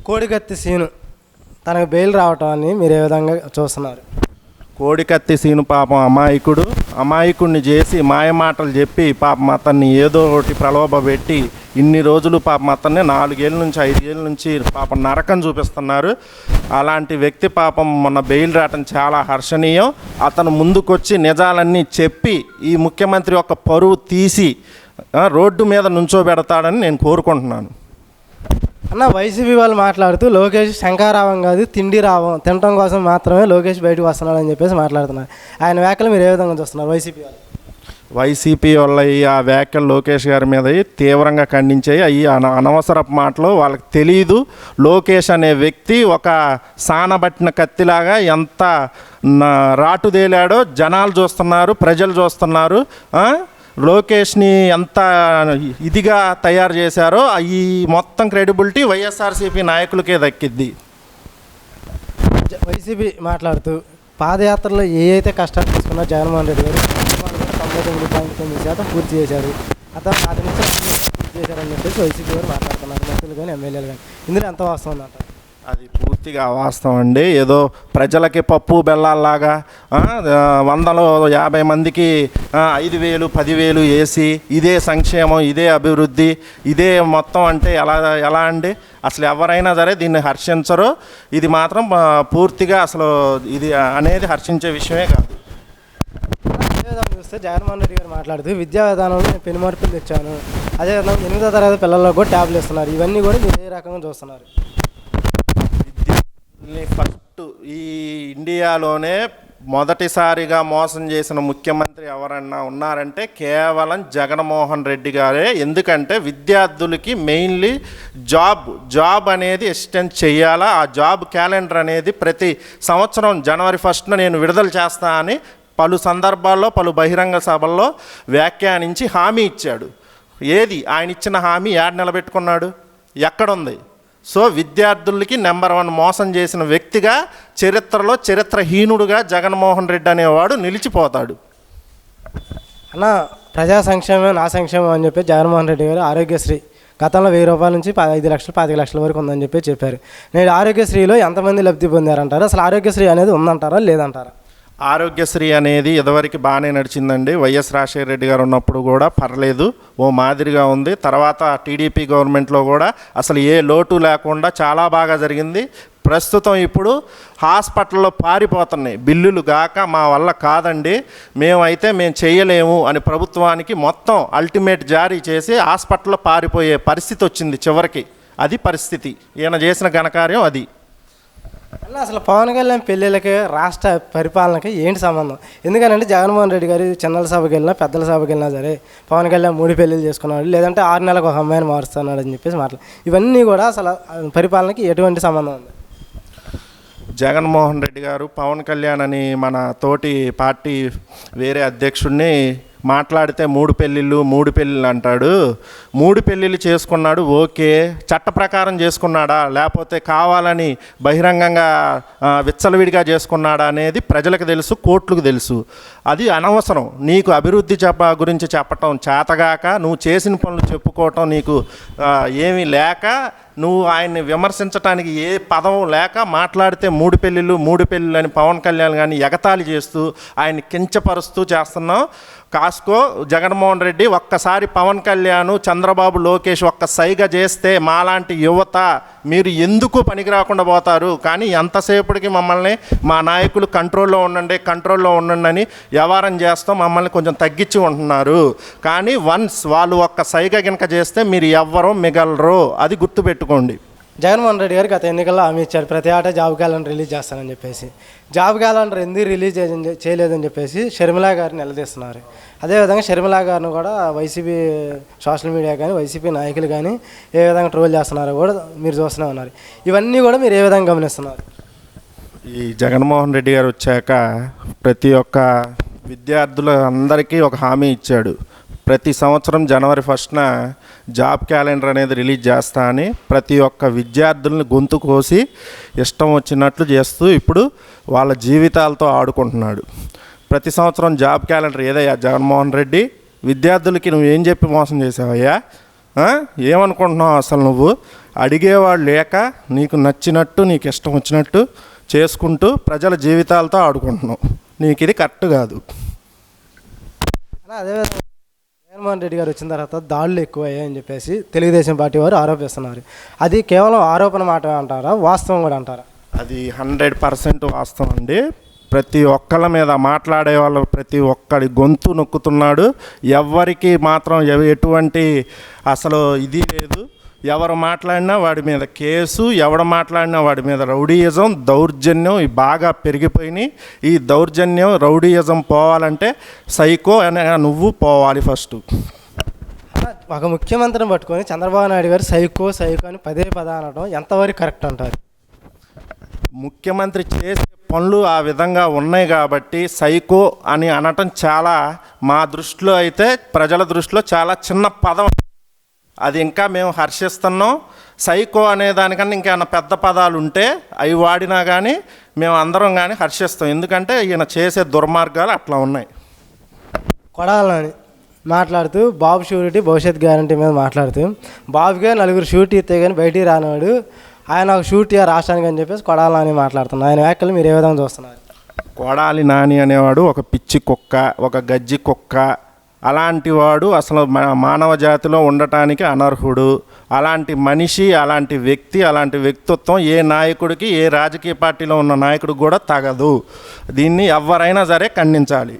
కోడికత్తి scene తనకు bail రావటాన్ని మీరు ఏ విధంగా చూస్తున్నారు? కోడికత్తి సీను పాపం అమాయకుడిని చేసి మాయమాటలు చెప్పి పాపం అతన్ని ఏదో ఒకటి ప్రలోభ పెట్టి ఇన్ని రోజులు పాపం అతన్ని 4 ఏళ్ళ నుంచి 5 ఏళ్ళ నుంచి పాపం నరకం చూపిస్తున్నారు. అలాంటి వ్యక్తి పాపం మొన్న బెయిల్ రావటం చాలా హర్షణీయం. అతను ముందుకొచ్చి నిజాలన్నీ చెప్పి ఈ ముఖ్యమంత్రి యొక్క పరువు తీసి రోడ్డు మీద నుంచోబెడతాడని నేను కోరుకుంటున్నాను. అన్న, వైసీపీ వాళ్ళు మాట్లాడుతూ లోకేష్ శంఖారావం కాదు తిండి రావం, తినటం కోసం మాత్రమే లోకేష్ బయటకు వస్తున్నాడు అని చెప్పేసి మాట్లాడుతున్నారు. ఆయన వ్యాఖ్యలు మీరు ఏ విధంగా చూస్తున్నారు? వైసీపీ వాళ్ళ ఆ వ్యాఖ్యలు లోకేష్ గారి మీద తీవ్రంగా ఖండించాయి. అవి అనవసరపు మాటలు. వాళ్ళకి తెలియదు లోకేష్ అనే వ్యక్తి ఒక సానబట్టిన కత్తిలాగా ఎంత రాటుదేలాడో జనాలు చూస్తున్నారు, ప్రజలు చూస్తున్నారు. లోకేష్ని ఎంత ఇదిగా తయారు చేశారో ఈ మొత్తం క్రెడిబిలిటీ వైఎస్ఆర్సీపీ నాయకులకే దక్కిద్ది. వైసీపీ మాట్లాడుతూ పాదయాత్రలో ఏ అయితే కష్టాలు తీసుకున్నా జగన్మోహన్ రెడ్డి గారు 99.9% పూర్తి చేశారు, అతను పూర్తి చేశారని చెప్పేసి వైసీపీ గారు మాట్లాడుతున్నారు, మంత్రులు కానీ ఎమ్మెల్యేలు కానీ. ఇందులో ఎంత వాస్తవం అంటారు? అది పూర్తిగా అవాస్తవం అండి. ఏదో ప్రజలకి పప్పు బెల్లాల్లాగా 150 మందికి 5,000 10,000 వేసి ఇదే సంక్షేమం, ఇదే అభివృద్ధి, ఇదే మొత్తం అంటే ఎలా అండి? అసలు ఎవరైనా సరే దీన్ని హర్షించరు. ఇది మాత్రం పూర్తిగా అసలు ఇది అనేది హర్షించే విషయమే కాదు. చూస్తే జగన్మోహన్ రెడ్డి గారు మాట్లాడుతూ విద్యా విధానంలో నేను పెను మార్పులు తెచ్చాను, అదేవిధంగా 8వ తరగతి పిల్లలకు కూడా ట్యాబ్లు ఇస్తున్నారు. ఇవన్నీ కూడా మీరు ఏ రకంగా చూస్తున్నారు? ఫస్ట్ ఈ ఇండియాలోనే మొదటిసారిగా మోసం చేసిన ముఖ్యమంత్రి ఎవరన్నా ఉన్నారంటే కేవలం జగన్మోహన్ రెడ్డి గారే. ఎందుకంటే విద్యార్థులకి మెయిన్లీ జాబ్ అనేది ఎక్స్టెండ్ చేయాలా, ఆ జాబ్ క్యాలెండర్ అనేది ప్రతి సంవత్సరం జనవరి 1న నేను విడుదల చేస్తా అని పలు సందర్భాల్లో పలు బహిరంగ సభల్లో వ్యాఖ్యానించి హామీ ఇచ్చాడు. ఏది ఆయన ఇచ్చిన హామీ నిలబెట్టుకున్నాడు? ఎక్కడుంది? సో విద్యార్థులకి నెంబర్ 1 మోసం చేసిన వ్యక్తిగా చరిత్రలో చరిత్రహీనుడుగా జగన్మోహన్ రెడ్డి అనేవాడు నిలిచిపోతాడు. అన్న, ప్రజా సంక్షేమం నా సంక్షేమం అని చెప్పి జగన్మోహన్ రెడ్డి గారు ఆరోగ్యశ్రీ గతంలో 1000 రూపాయల నుంచి 5 లక్షలు 25 లక్షల వరకు ఉందని చెప్పి చెప్పారు. నేను ఆరోగ్యశ్రీలో ఎంతమంది లబ్ధి పొందారంటారు? అసలు ఆరోగ్యశ్రీ అనేది ఉందంటారా లేదంటారా? ఆరోగ్యశ్రీ అనేది ఇదివరకు బాగానే నడిచిందండి. వైఎస్ రాజశేఖర రెడ్డి గారు ఉన్నప్పుడు కూడా పర్లేదు, ఓ మాదిరిగా ఉంది. తర్వాత టీడీపీ గవర్నమెంట్లో కూడా అసలు ఏ లోటు లేకుండా చాలా బాగా జరిగింది. ప్రస్తుతం ఇప్పుడు హాస్పిటల్లో పారిపోతున్నాయి బిల్లులు గాక, మా వల్ల కాదండి, మేము చేయలేము అని ప్రభుత్వానికి మొత్తం అల్టిమేట్ జారీ చేసి హాస్పిటల్లో పారిపోయే పరిస్థితి వచ్చింది చివరికి. అది పరిస్థితి, ఈయన చేసిన ఘనకార్యం అది. అన్న, అసలు పవన్ కళ్యాణ్ పెళ్ళిళ్ళకి రాష్ట్ర పరిపాలనకి ఏంటి సంబంధం? ఎందుకంటే జగన్మోహన్ రెడ్డి గారు చిన్నల సభకి వెళ్ళినా పెద్దల సభకి వెళ్ళినా సరే పవన్ కళ్యాణ్ 3 పెళ్ళిళ్ళు చేసుకున్నాడు, లేదంటే 6 నెలలకు ఒక అమ్మాయిని మారుస్తున్నాడు అని చెప్పేసి ఇవన్నీ కూడా అసలు పరిపాలనకి ఎటువంటి సంబంధం ఉంది? జగన్మోహన్ రెడ్డి గారు పవన్ కళ్యాణ్ అని మన తోటి పార్టీ వేరే అధ్యక్షుడిని మాట్లాడితే 3 పెళ్ళిళ్ళు అంటాడు. 3 పెళ్ళిళ్ళు చేసుకున్నాడు, ఓకే. చట్ట ప్రకారం చేసుకున్నాడా లేకపోతే కావాలని బహిరంగంగా విచ్చలవిడిగా చేసుకున్నాడా అనేది ప్రజలకు తెలుసు, కోర్టులకు తెలుసు. అది అనవసరం. నీకు అభివృద్ధి గురించి చెప్పటం చేతగాక, నువ్వు చేసిన పనులు చెప్పుకోవటం నీకు ఏమీ లేక, నువ్వు ఆయన్ని విమర్శించడానికి ఏ పదం లేక మాట్లాడితే 3 పెళ్ళిళ్ళు అని పవన్ కళ్యాణ్ కానీ ఎగతాళి చేస్తూ ఆయన్ని కించపరుస్తూ చేస్తున్నావు. కాస్కో జగన్మోహన్ రెడ్డి, ఒక్కసారి పవన్ కళ్యాణ్, చంద్రబాబు, లోకేష్ ఒక్క సైగ చేస్తే మాలాంటి యువత మీరు ఎందుకు పనికి రాకుండా పోతారు? కానీ ఎంతసేపటికి మమ్మల్ని మా నాయకులు కంట్రోల్లో ఉండండి అని వ్యవహారం చేస్తాం, మమ్మల్ని కొంచెం తగ్గించి ఉంటున్నారు. కానీ వన్స్ వాళ్ళు ఒక్క సైగ గినక చేస్తే మీరు ఎవ్వరూ మిగలరు, అది గుర్తుపెట్టుకోండి. జగన్మోహన్ రెడ్డి గారు గత ఎన్నికల్లో హామీ ఇచ్చారు ప్రతి ఏటా జాబ్ క్యాలెండర్ రిలీజ్ చేస్తానని చెప్పేసి. జాబ్ క్యాలెండర్ ఎందుకు రిలీజ్ చేయలేదని చెప్పేసి షర్మిలా గారిని నిలదీస్తున్నారు. అదేవిధంగా షర్మిలా గారిని కూడా వైసీపీ సోషల్ మీడియా కానీ వైసీపీ నాయకులు కానీ ఏ విధంగా ట్రోల్ చేస్తున్నారో కూడా మీరు చూస్తూనే ఉన్నారు. ఇవన్నీ కూడా మీరు ఏ విధంగా గమనిస్తున్నారు? ఈ జగన్మోహన్ రెడ్డి గారు వచ్చాక ప్రతి ఒక్క విద్యార్థుల అందరికీ ఒక హామీ ఇచ్చాడు. ప్రతి సంవత్సరం జనవరి 1న జాబ్ క్యాలెండర్ అనేది రిలీజ్ చేస్తా అని ప్రతి ఒక్క విద్యార్థులను గొంతు కోసి ఇష్టం వచ్చినట్లు చేస్తూ ఇప్పుడు వాళ్ళ జీవితాలతో ఆడుకుంటున్నాడు. ప్రతి సంవత్సరం జాబ్ క్యాలెండర్ ఏదయ్యా జగన్మోహన్ రెడ్డి? విద్యార్థులకి నువ్వేం చెప్పి మోసం చేసావయ్యా? ఆ? ఏమనుకుంటున్నావు అసలు నువ్వు? అడిగేవాడు లేక నీకు నచ్చినట్టు నీకు ఇష్టం వచ్చినట్టు చేసుకుంటూ ప్రజల జీవితాలతో ఆడుకుంటున్నావు. నీకు ఇది కరెక్ట్ కాదు. అదేవిధంగా జగన్మోహన్ రెడ్డి గారు వచ్చిన తర్వాత దాడులు ఎక్కువయ్యాయని చెప్పేసి తెలుగుదేశం పార్టీ వారు ఆరోపిస్తున్నారు. అది కేవలం ఆరోపణ మాట అంటారా, వాస్తవం కూడా అంటారా? అది 100% వాస్తవం అండి. ప్రతి ఒక్కళ్ళ మీద మాట్లాడే వాళ్ళు ప్రతి ఒక్కడి గొంతు నొక్కుతున్నాడు. ఎవరికి మాత్రం ఎటువంటి అసలు ఇది లేదు. ఎవరు మాట్లాడినా వాడి మీద కేసు, ఎవడు మాట్లాడినా వాడి మీద రౌడీయిజం, దౌర్జన్యం ఇవి బాగా పెరిగిపోయినాయి. ఈ దౌర్జన్యం రౌడీయిజం పోవాలంటే సైకో అనే నువ్వు పోవాలి ఫస్ట్. ఒక ముఖ్యమంత్రిని పట్టుకొని చంద్రబాబు నాయుడు గారు సైకో సైకో అని పదే అనడం ఎంతవరకు కరెక్ట్ అంటారు? ముఖ్యమంత్రి చేసే పనులు ఆ విధంగా ఉన్నాయి కాబట్టి సైకో అని అనటం చాలా, మా దృష్టిలో అయితే ప్రజల దృష్టిలో చాలా చిన్న పదం. అది ఇంకా మేము హర్షిస్తున్నాం. సైకో అనే దానికన్నా ఇంకేమైనా పెద్ద పదాలు ఉంటే అవి వాడినా కానీ మేము అందరం కానీ హర్షిస్తాం. ఎందుకంటే ఈయన చేసే దుర్మార్గాలు అట్లా ఉన్నాయి. కొడాలని మాట్లాడుతూ బాబు షూరిటీ భవిష్యత్ గ్యారంటీ మీద మాట్లాడుతూ బాబుగా నలుగురు షూరిటీ ఇస్తే కానీ బయటికి రానివాడు, ఆయన ఒక షూరిటీ రాష్ట్రానికి అని చెప్పేసి కొడాలని మాట్లాడుతున్నారు. ఆయన వ్యాఖ్యలు మీరు ఏ విధంగా చూస్తున్నారు? కొడాలి నాని అనేవాడు ఒక పిచ్చి కుక్క, ఒక గజ్జి కుక్క. అలాంటి వాడు అసలు మానవ జాతిలో ఉండటానికి అనర్హుడు. అలాంటి మనిషి, అలాంటి వ్యక్తి, అలాంటి వ్యక్తిత్వం ఏ నాయకుడికి, ఏ రాజకీయ పార్టీలో ఉన్న నాయకుడికి కూడా తగదు. దీన్ని ఎవరైనా సరే ఖండించాలి.